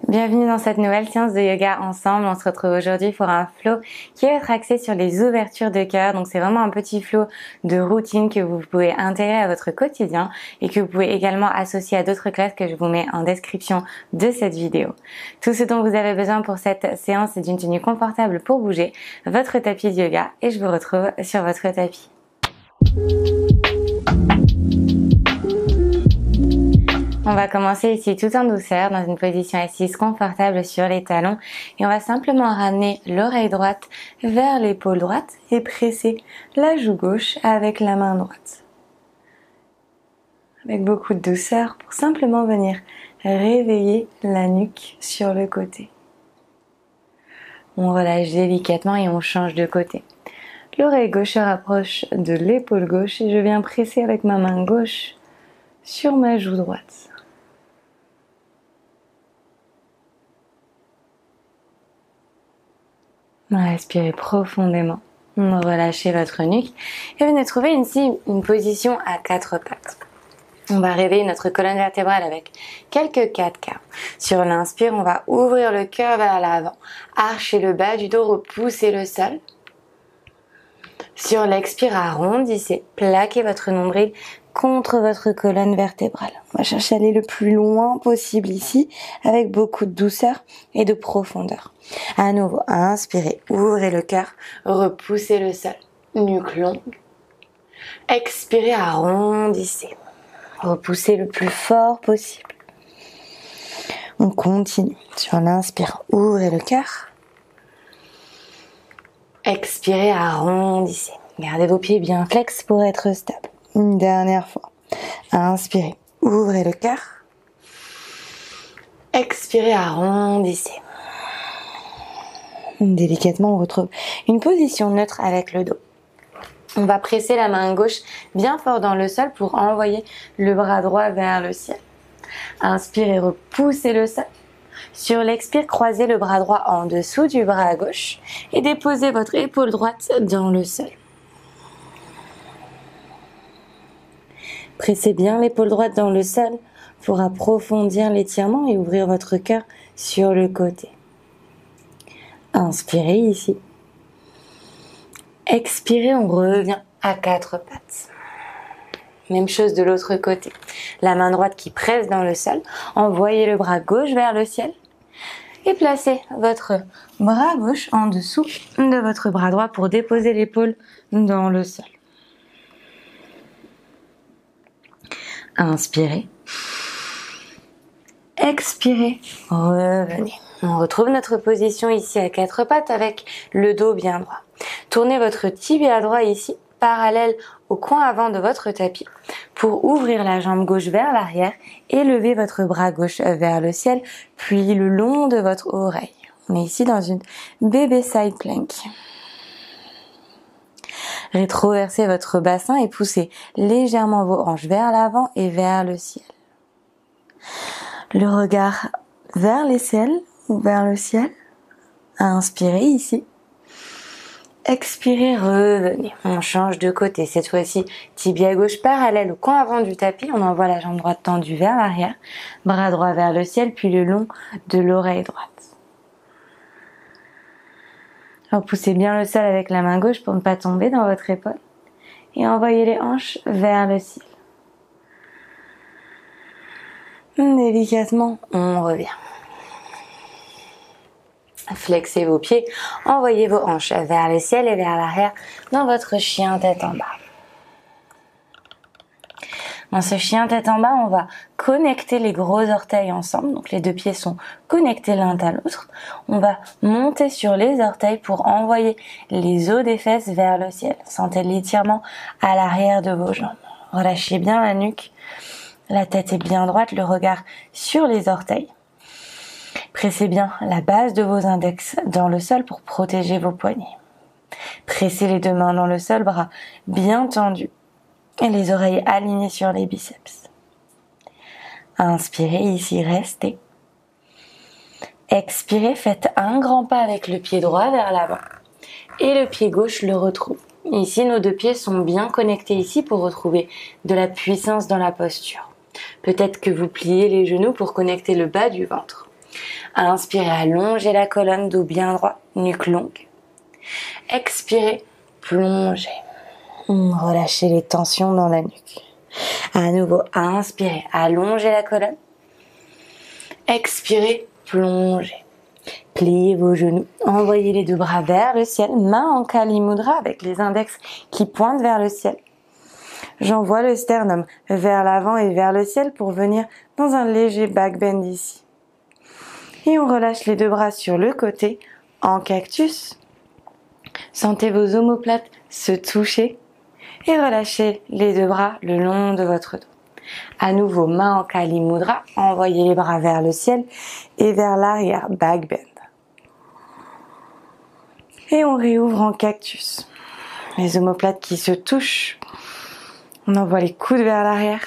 Bienvenue dans cette nouvelle séance de yoga ensemble. On se retrouve aujourd'hui pour un flow qui va être axé sur les ouvertures de cœur. Donc c'est vraiment un petit flow de routine que vous pouvez intégrer à votre quotidien et que vous pouvez également associer à d'autres classes que je vous mets en description de cette vidéo. Tout ce dont vous avez besoin pour cette séance, c'est d'une tenue confortable pour bouger, votre tapis de yoga, et je vous retrouve sur votre tapis. On va commencer ici tout en douceur dans une position assise confortable sur les talons et on va simplement ramener l'oreille droite vers l'épaule droite et presser la joue gauche avec la main droite. Avec beaucoup de douceur pour simplement venir réveiller la nuque sur le côté. On relâche délicatement et on change de côté. L'oreille gauche se rapproche de l'épaule gauche et je viens presser avec ma main gauche sur ma joue droite. Respirez profondément, relâchez votre nuque et venez trouver ici une position à quatre pattes. On va réveiller notre colonne vertébrale avec quelques 4 quarts. Sur l'inspire, on va ouvrir le cœur vers l'avant, archer le bas du dos, repousser le sol. Sur l'expire, arrondissez, plaquez votre nombril contre votre colonne vertébrale. On va chercher à aller le plus loin possible ici, avec beaucoup de douceur et de profondeur. À nouveau, inspirez, ouvrez le cœur, repoussez le sol, nuque longue. Expirez, arrondissez, repoussez le plus fort possible. On continue. Sur l'inspire, ouvrez le cœur. Expirez, arrondissez. Gardez vos pieds bien flex pour être stable. Une dernière fois. Inspirez, ouvrez le cœur. Expirez, arrondissez. Délicatement, on retrouve une position neutre avec le dos. On va presser la main gauche bien fort dans le sol pour envoyer le bras droit vers le ciel. Inspirez, repoussez le sol. Sur l'expire, croisez le bras droit en dessous du bras gauche et déposez votre épaule droite dans le sol. Pressez bien l'épaule droite dans le sol pour approfondir l'étirement et ouvrir votre cœur sur le côté. Inspirez ici. Expirez, on revient à 4 pattes. Même chose de l'autre côté. La main droite qui presse dans le sol. Envoyez le bras gauche vers le ciel. Et placez votre bras gauche en dessous de votre bras droit pour déposer l'épaule dans le sol. Inspirez. Expirez. Revenez. On retrouve notre position ici à 4 pattes avec le dos bien droit. Tournez votre tibia droit ici, parallèle au coin avant de votre tapis, pour ouvrir la jambe gauche vers l'arrière et lever votre bras gauche vers le ciel, puis le long de votre oreille. On est ici dans une bébé side plank. Rétroversez votre bassin et poussez légèrement vos hanches vers l'avant et vers le ciel. Le regard vers les ciels ou vers le ciel. Inspirez ici. Expirez, revenez. On change de côté. Cette fois-ci, tibia gauche parallèle au coin avant du tapis. On envoie la jambe droite tendue vers l'arrière. Bras droit vers le ciel, puis le long de l'oreille droite. Repoussez bien le sol avec la main gauche pour ne pas tomber dans votre épaule. Et envoyez les hanches vers le ciel. Délicatement, on revient. Flexez vos pieds, envoyez vos hanches vers le ciel et vers l'arrière dans votre chien tête en bas. Dans ce chien tête en bas, on va connecter les gros orteils ensemble. Donc les deux pieds sont connectés l'un à l'autre. On va monter sur les orteils pour envoyer les os des fesses vers le ciel. Sentez l'étirement à l'arrière de vos jambes. Relâchez bien la nuque. La tête est bien droite, le regard sur les orteils. Pressez bien la base de vos index dans le sol pour protéger vos poignets. Pressez les deux mains dans le sol, bras bien tendus et les oreilles alignées sur les biceps. Inspirez ici, restez. Expirez, faites un grand pas avec le pied droit vers l'avant et le pied gauche le retrouve. Ici, nos deux pieds sont bien connectés ici pour retrouver de la puissance dans la posture. Peut-être que vous pliez les genoux pour connecter le bas du ventre. Inspirez, allongez la colonne, dos bien droit, nuque longue. Expirez, plongez. Relâchez les tensions dans la nuque. À nouveau, inspirez, allongez la colonne. Expirez, plongez. Pliez vos genoux, envoyez les deux bras vers le ciel, main en Kali Mudra avec les index qui pointent vers le ciel. J'envoie le sternum vers l'avant et vers le ciel pour venir dans un léger back bend ici. Et on relâche les deux bras sur le côté en cactus. Sentez vos omoplates se toucher et relâchez les deux bras le long de votre dos. À nouveau, main en Kali Mudra, envoyez les bras vers le ciel et vers l'arrière, back bend. Et on réouvre en cactus. Les omoplates qui se touchent. On envoie les coudes vers l'arrière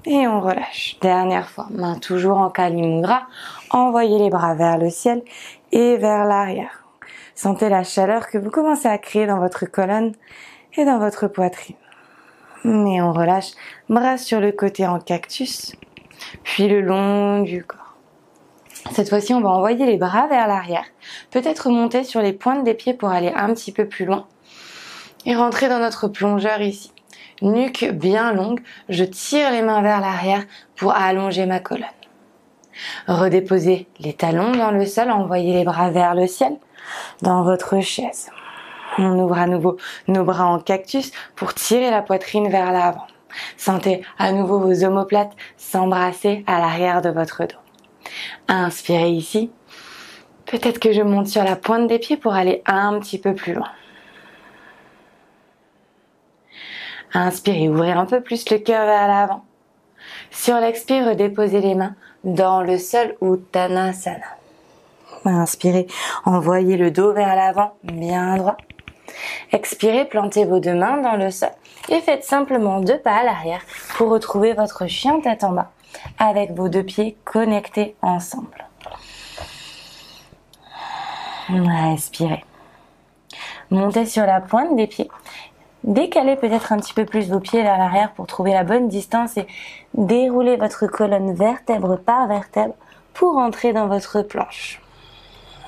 et on relâche. Dernière fois, main toujours en Kali Mudra, envoyez les bras vers le ciel et vers l'arrière. Sentez la chaleur que vous commencez à créer dans votre colonne et dans votre poitrine. Et on relâche, bras sur le côté en cactus, puis le long du corps. Cette fois-ci, on va envoyer les bras vers l'arrière, peut-être monter sur les pointes des pieds pour aller un petit peu plus loin et rentrer dans notre plongeur ici. Nuque bien longue, je tire les mains vers l'arrière pour allonger ma colonne. Redéposez les talons dans le sol, envoyez les bras vers le ciel dans votre chaise. On ouvre à nouveau nos bras en cactus pour tirer la poitrine vers l'avant. Sentez à nouveau vos omoplates s'embrasser à l'arrière de votre dos. Inspirez ici. Peut-être que je monte sur la pointe des pieds pour aller un petit peu plus loin. Inspirez, ouvrez un peu plus le cœur vers l'avant. Sur l'expire, redéposez les mains dans le sol Uttanasana. Inspirez, envoyez le dos vers l'avant, bien droit. Expirez, plantez vos deux mains dans le sol et faites simplement deux pas à l'arrière pour retrouver votre chien tête en bas avec vos deux pieds connectés ensemble. Respirez. Montez sur la pointe des pieds. Décalez peut-être un petit peu plus vos pieds vers l'arrière pour trouver la bonne distance et déroulez votre colonne vertèbre par vertèbre pour entrer dans votre planche.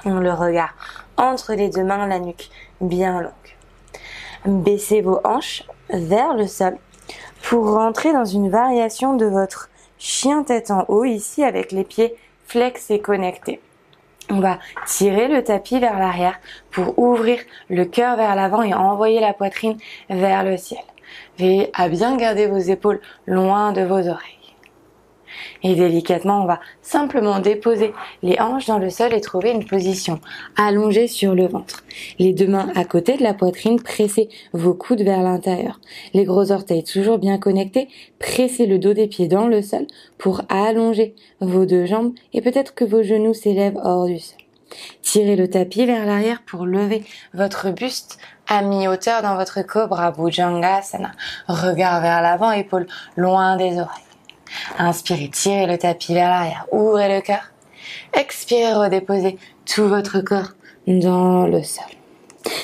Le regard entre les deux mains, la nuque bien longue. Baissez vos hanches vers le sol pour rentrer dans une variation de votre chien tête en haut ici avec les pieds flex et connectés. On va tirer le tapis vers l'arrière pour ouvrir le cœur vers l'avant et envoyer la poitrine vers le ciel. Veillez à bien garder vos épaules loin de vos oreilles. Et délicatement, on va simplement déposer les hanches dans le sol et trouver une position allongée sur le ventre. Les deux mains à côté de la poitrine, pressez vos coudes vers l'intérieur. Les gros orteils toujours bien connectés, pressez le dos des pieds dans le sol pour allonger vos deux jambes et peut-être que vos genoux s'élèvent hors du sol. Tirez le tapis vers l'arrière pour lever votre buste à mi-hauteur dans votre Cobra Bhujangasana. Regard vers l'avant, épaules loin des oreilles. Inspirez, tirez le tapis vers l'arrière, ouvrez le cœur. Expirez, redéposez tout votre corps dans le sol.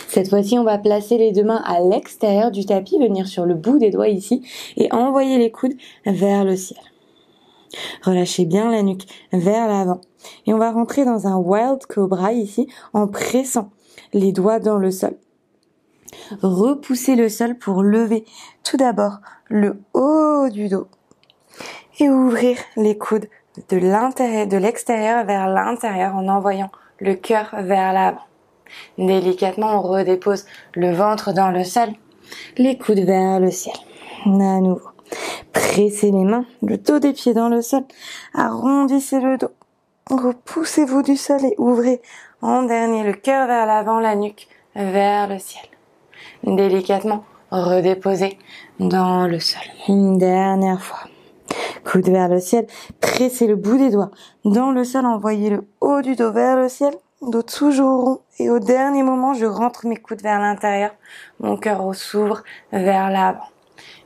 Cette fois-ci, on va placer les deux mains à l'extérieur du tapis, venir sur le bout des doigts ici et envoyer les coudes vers le ciel. Relâchez bien la nuque vers l'avant. Et on va rentrer dans un Wild Cobra ici en pressant les doigts dans le sol. Repoussez le sol pour lever tout d'abord le haut du dos. Et ouvrir les coudes de l'extérieur vers l'intérieur en envoyant le cœur vers l'avant. Délicatement, on redépose le ventre dans le sol, les coudes vers le ciel. À nouveau, pressez les mains, le dos des pieds dans le sol, arrondissez le dos. Repoussez-vous du sol et ouvrez en dernier le cœur vers l'avant, la nuque vers le ciel. Délicatement, redéposez dans le sol. Une dernière fois. Coude vers le ciel, pressez le bout des doigts dans le sol, envoyez le haut du dos vers le ciel, dos toujours rond et au dernier moment, je rentre mes coudes vers l'intérieur, mon cœur s'ouvre vers l'avant.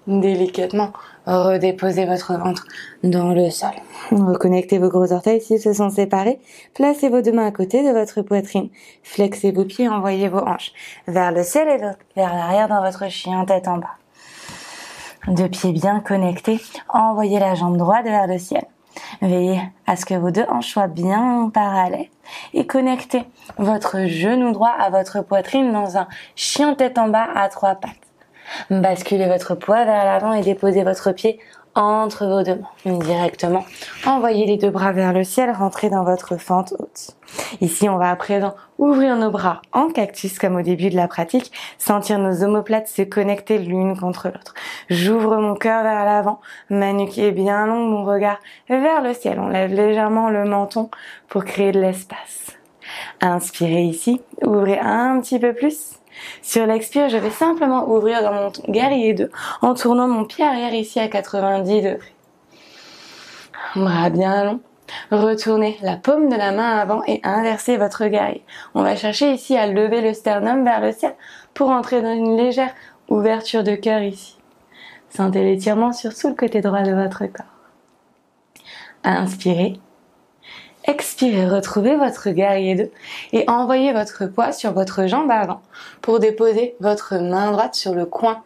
Délicatement, redéposez votre ventre dans le sol. Reconnectez vos gros orteils s'ils se sont séparés. Placez vos deux mains à côté de votre poitrine. Flexez vos pieds, envoyez vos hanches vers le ciel et vers l'arrière dans votre chien tête en bas. Deux pieds bien connectés, envoyez la jambe droite vers le ciel. Veillez à ce que vos deux hanches soient bien parallèles et connectez votre genou droit à votre poitrine dans un chien tête en bas à 3 pattes. Basculez votre poids vers l'avant et déposez votre pied entre vos deux mains. Directement, envoyez les deux bras vers le ciel, rentrez dans votre fente haute. Ici, on va à présent ouvrir nos bras en cactus comme au début de la pratique, sentir nos omoplates se connecter l'une contre l'autre. J'ouvre mon cœur vers l'avant, ma nuque est bien longue, mon regard vers le ciel. On lève légèrement le menton pour créer de l'espace. Inspirez ici, ouvrez un petit peu plus. Sur l'expire, je vais simplement ouvrir dans mon guerrier 2 en tournant mon pied arrière ici à 90 degrés. Bras bien long. Retournez la paume de la main avant et inversez votre guerrier. On va chercher ici à lever le sternum vers le ciel pour entrer dans une légère ouverture de cœur ici. Sentez l'étirement sur tout le côté droit de votre corps. Inspirez. Expirez, retrouvez votre guerrier 2 et envoyez votre poids sur votre jambe avant pour déposer votre main droite sur le coin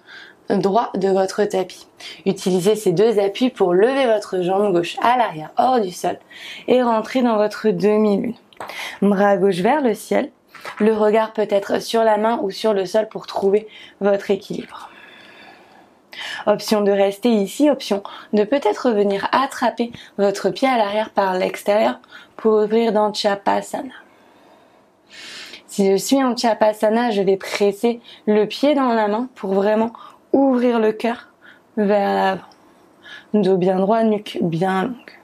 droit de votre tapis. Utilisez ces deux appuis pour lever votre jambe gauche à l'arrière hors du sol et rentrer dans votre demi-lune. Bras gauche vers le ciel, le regard peut être sur la main ou sur le sol pour trouver votre équilibre. Option de rester ici, option de peut-être venir attraper votre pied à l'arrière par l'extérieur pour ouvrir dans Chapasana. Si je suis en Chapasana, je vais presser le pied dans la main pour vraiment ouvrir le cœur vers l'avant. Dos bien droit, nuque bien longue.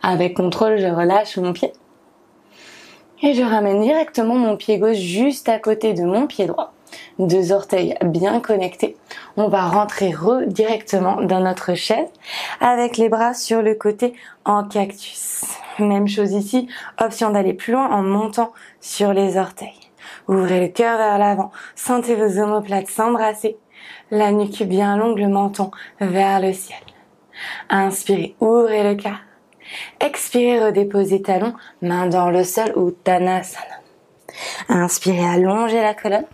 Avec contrôle, je relâche mon pied. Et je ramène directement mon pied gauche juste à côté de mon pied droit. Deux orteils bien connectés. On va rentrer directement dans notre chaise avec les bras sur le côté en cactus. Même chose ici, option d'aller plus loin en montant sur les orteils. Ouvrez le cœur vers l'avant, sentez vos omoplates s'embrasser, la nuque bien longue, le menton vers le ciel. Inspirez, ouvrez le cœur. Expirez, redéposez talons, main dans le sol ou Uttanasana. Inspirez, allongez la colonne.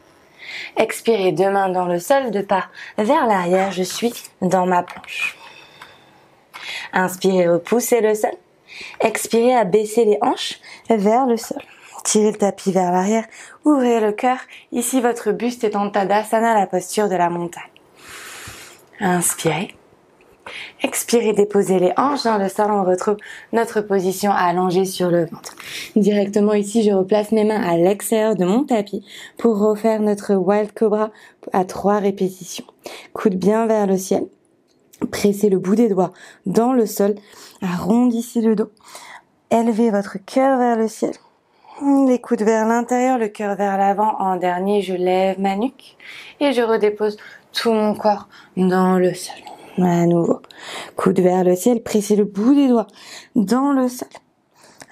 Expirez, deux mains dans le sol, deux pas vers l'arrière, je suis dans ma planche. Inspirez, repoussez le sol. Expirez, à baisser les hanches vers le sol. Tirez le tapis vers l'arrière, ouvrez le cœur. Ici, votre buste est en Tadasana, la posture de la montagne. Inspirez. Expirez, déposez les hanches dans le sol, on retrouve notre position allongée sur le ventre. Directement ici, je replace mes mains à l'extérieur de mon tapis pour refaire notre Wild Cobra à 3 répétitions. Coude bien vers le ciel. Pressez le bout des doigts dans le sol. Arrondissez le dos. Élevez votre cœur vers le ciel. Les coudes vers l'intérieur, le cœur vers l'avant. En dernier, je lève ma nuque et je redépose tout mon corps dans le sol. À nouveau, coude vers le ciel, pressez le bout des doigts dans le sol.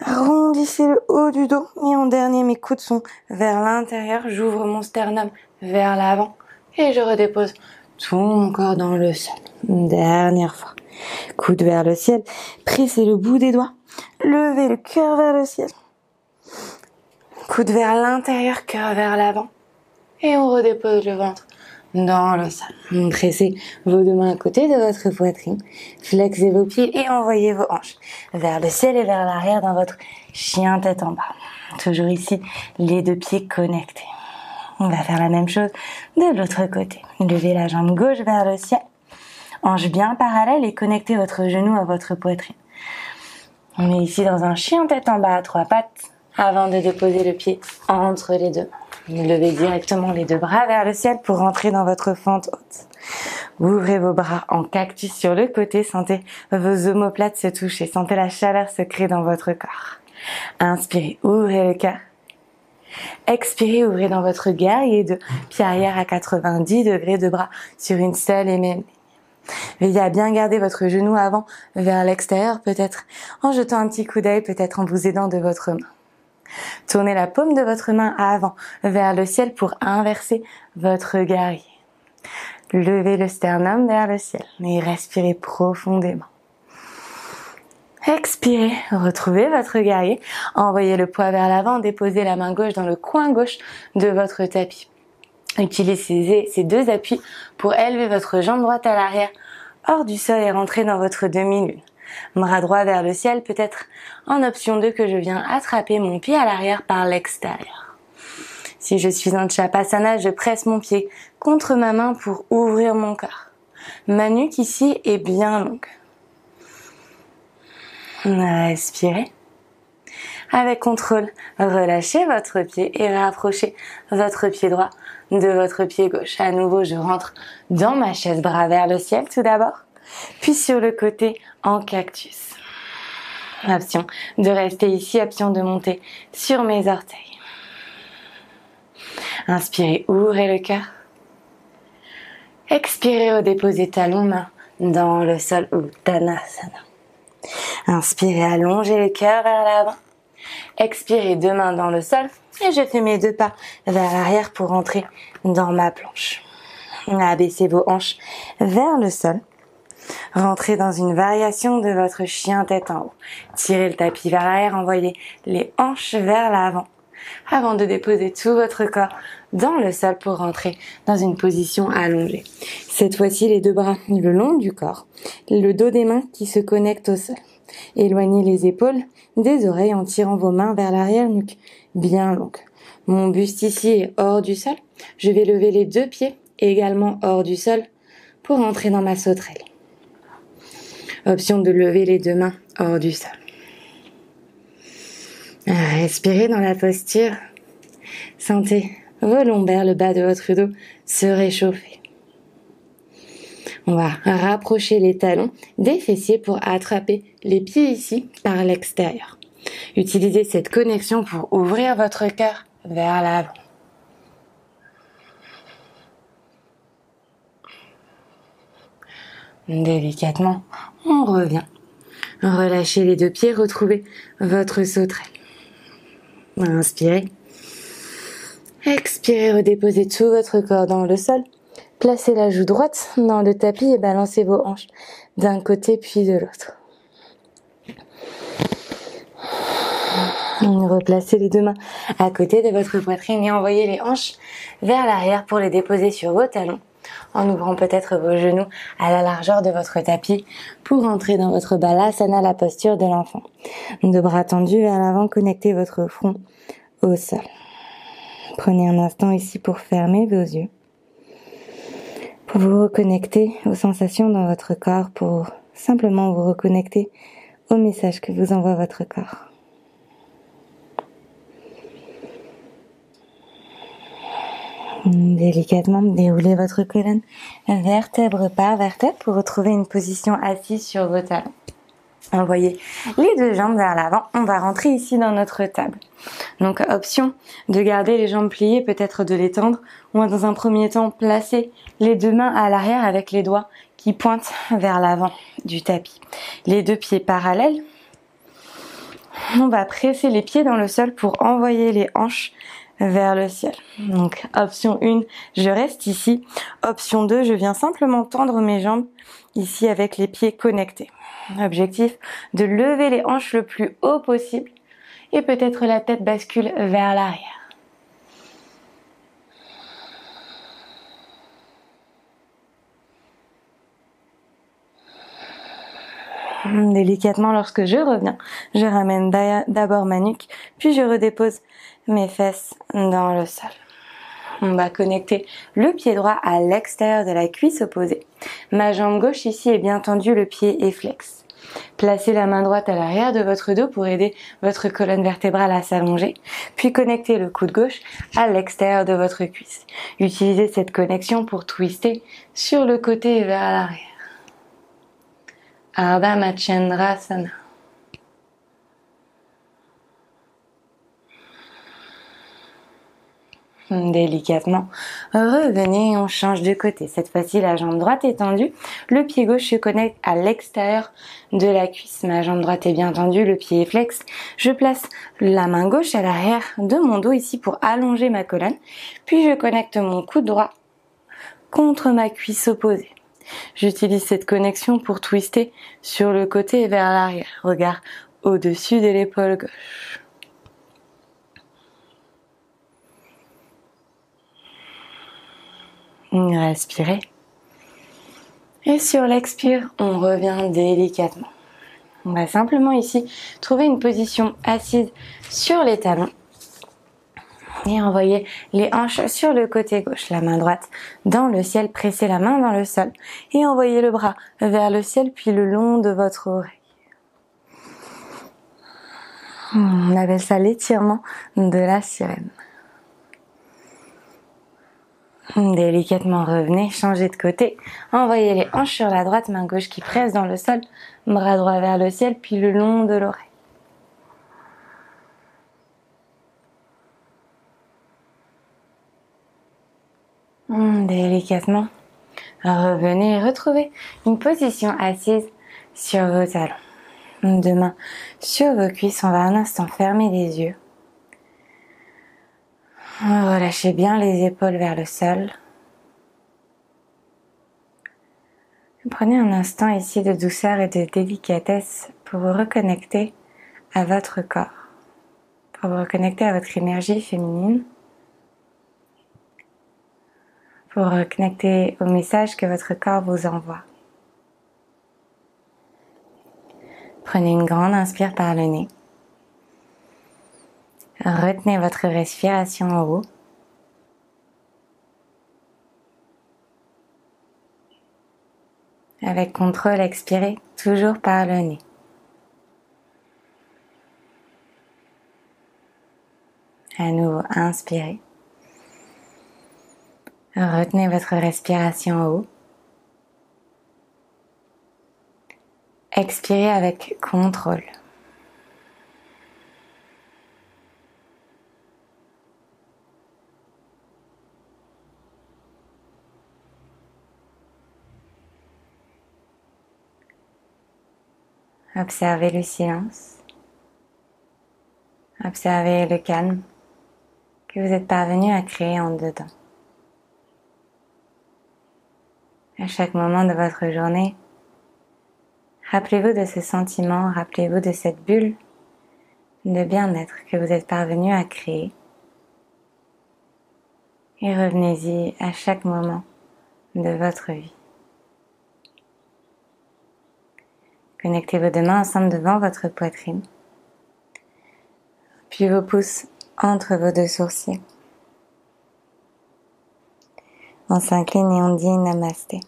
Arrondissez le haut du dos et en dernier, mes coudes sont vers l'intérieur. J'ouvre mon sternum vers l'avant et je redépose tout mon corps dans le sol. Une dernière fois. Coude vers le ciel, pressez le bout des doigts. Levez le cœur vers le ciel. Coude vers l'intérieur, cœur vers l'avant. Et on redépose le ventre dans le sol. Pressez vos deux mains à côté de votre poitrine. Flexez vos pieds et envoyez vos hanches vers le ciel et vers l'arrière dans votre chien tête en bas. Toujours ici, les deux pieds connectés. On va faire la même chose de l'autre côté. Levez la jambe gauche vers le ciel. Hanche bien parallèle et connectez votre genou à votre poitrine. On est ici dans un chien tête en bas à 3 pattes avant de déposer le pied entre les deux mains. Levez directement les deux bras vers le ciel pour rentrer dans votre fente haute. Ouvrez vos bras en cactus sur le côté. Sentez vos omoplates se toucher. Sentez la chaleur se créer dans votre corps. Inspirez, ouvrez le cœur. Expirez, ouvrez dans votre guerrier de pied arrière à 90 degrés, de bras sur une seule et même ligne. Veillez à bien garder votre genou avant vers l'extérieur, peut-être en jetant un petit coup d'œil, peut-être en vous aidant de votre main. Tournez la paume de votre main à avant vers le ciel pour inverser votre guerrier. Levez le sternum vers le ciel et respirez profondément. Expirez, retrouvez votre guerrier, envoyez le poids vers l'avant, déposez la main gauche dans le coin gauche de votre tapis. Utilisez ces deux appuis pour élever votre jambe droite à l'arrière, hors du sol et rentrer dans votre demi-lune. Bras droit vers le ciel, peut-être en option 2 que je viens attraper mon pied à l'arrière par l'extérieur. Si je suis en Chapasana, je presse mon pied contre ma main pour ouvrir mon corps. Ma nuque ici est bien longue. Respirez. Avec contrôle, relâchez votre pied et rapprochez votre pied droit de votre pied gauche. À nouveau, je rentre dans ma chaise, bras vers le ciel tout d'abord, puis sur le côté en cactus. Option de rester ici, option de monter sur mes orteils. Inspirez, ouvrez le cœur. Expirez, redéposez talons, mains dans le sol, Uttanasana. Inspirez, allongez le cœur vers l'avant. Expirez, deux mains dans le sol et je fais mes deux pas vers l'arrière pour rentrer dans ma planche. Abaissez vos hanches vers le sol. Rentrez dans une variation de votre chien tête en haut. Tirez le tapis vers l'arrière, envoyez les hanches vers l'avant avant de déposer tout votre corps dans le sol pour rentrer dans une position allongée. Cette fois-ci, les deux bras le long du corps, le dos des mains qui se connectent au sol. Éloignez les épaules des oreilles en tirant vos mains vers l'arrière, nuque bien longue. Mon buste ici est hors du sol. Je vais lever les deux pieds également hors du sol pour entrer dans ma sauterelle. Option de lever les deux mains hors du sol. Respirez dans la posture. Sentez vos lombaires, le bas de votre dos se réchauffer. On va rapprocher les talons des fessiers pour attraper les pieds ici par l'extérieur. Utilisez cette connexion pour ouvrir votre cœur vers l'avant. Délicatement, on revient. Relâchez les deux pieds, retrouvez votre sauterelle. Inspirez. Expirez, redéposez tout votre corps dans le sol. Placez la joue droite dans le tapis et balancez vos hanches d'un côté puis de l'autre. Replacez les deux mains à côté de votre poitrine et envoyez les hanches vers l'arrière pour les déposer sur vos talons, en ouvrant peut-être vos genoux à la largeur de votre tapis pour entrer dans votre balasana, la posture de l'enfant. Deux bras tendus vers l'avant, connectez votre front au sol. Prenez un instant ici pour fermer vos yeux, pour vous reconnecter aux sensations dans votre corps, pour simplement vous reconnecter au message que vous envoie votre corps. Délicatement, déroulez votre colonne vertèbre par vertèbre pour retrouver une position assise sur vos talons. Envoyez les deux jambes vers l'avant. On va rentrer ici dans notre table. Donc, option de garder les jambes pliées, peut-être de les tendre. On va dans un premier temps placer les deux mains à l'arrière avec les doigts qui pointent vers l'avant du tapis. Les deux pieds parallèles. On va presser les pieds dans le sol pour envoyer les hanches vers le ciel. Donc, option 1, je reste ici. Option 2, je viens simplement tendre mes jambes ici avec les pieds connectés. Objectif, de lever les hanches le plus haut possible et peut-être la tête bascule vers l'arrière. Délicatement, lorsque je reviens, je ramène d'abord ma nuque, puis je redépose mes fesses dans le sol. On va connecter le pied droit à l'extérieur de la cuisse opposée. Ma jambe gauche ici est bien tendue, le pied est flex. Placez la main droite à l'arrière de votre dos pour aider votre colonne vertébrale à s'allonger, puis connectez le coude gauche à l'extérieur de votre cuisse. Utilisez cette connexion pour twister sur le côté et vers l'arrière. Ardha Machendrasana. Délicatement, revenez, on change de côté. Cette fois-ci, la jambe droite est tendue, le pied gauche se connecte à l'extérieur de la cuisse. Ma jambe droite est bien tendue, le pied est flex. Je place la main gauche à l'arrière de mon dos ici pour allonger ma colonne. Puis je connecte mon coude droit contre ma cuisse opposée. J'utilise cette connexion pour twister sur le côté et vers l'arrière. Regard au-dessus de l'épaule gauche. Respirez. Et sur l'expire, on revient délicatement. On va simplement ici trouver une position assise sur les talons et envoyer les hanches sur le côté gauche, la main droite dans le ciel, pressez la main dans le sol et envoyez le bras vers le ciel puis le long de votre oreille. On appelle ça l'étirement de la sirène. Délicatement revenez, changez de côté, envoyez les hanches sur la droite, main gauche qui presse dans le sol, bras droit vers le ciel puis le long de l'oreille. Délicatement, revenez et retrouvez une position assise sur vos talons. Deux mains sur vos cuisses, on va un instant fermer les yeux. Relâchez bien les épaules vers le sol. Prenez un instant ici de douceur et de délicatesse pour vous reconnecter à votre corps, pour vous reconnecter à votre énergie féminine, pour vous reconnecter au message que votre corps vous envoie. Prenez une grande inspire par le nez. Retenez votre respiration en haut. Avec contrôle, expirez toujours par le nez. À nouveau, inspirez. Retenez votre respiration en haut. Expirez avec contrôle. Observez le silence. Observez le calme que vous êtes parvenu à créer en dedans. À chaque moment de votre journée, rappelez-vous de ce sentiment, rappelez-vous de cette bulle de bien-être que vous êtes parvenu à créer. Et revenez-y à chaque moment de votre vie. Connectez vos deux mains ensemble devant votre poitrine. Puis vos pouces entre vos deux sourcils. On s'incline et on dit Namasté.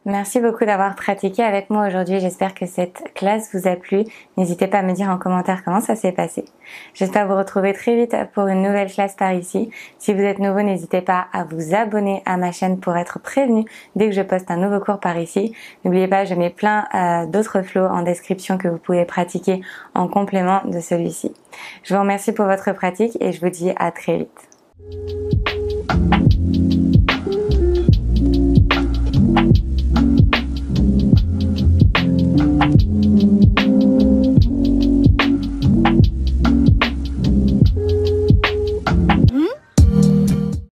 Merci beaucoup d'avoir pratiqué avec moi aujourd'hui. J'espère que cette classe vous a plu. N'hésitez pas à me dire en commentaire comment ça s'est passé. J'espère vous retrouver très vite pour une nouvelle classe par ici. Si vous êtes nouveau, n'hésitez pas à vous abonner à ma chaîne pour être prévenu dès que je poste un nouveau cours par ici. N'oubliez pas, je mets plein d'autres flows en description que vous pouvez pratiquer en complément de celui-ci. Je vous remercie pour votre pratique et je vous dis à très vite.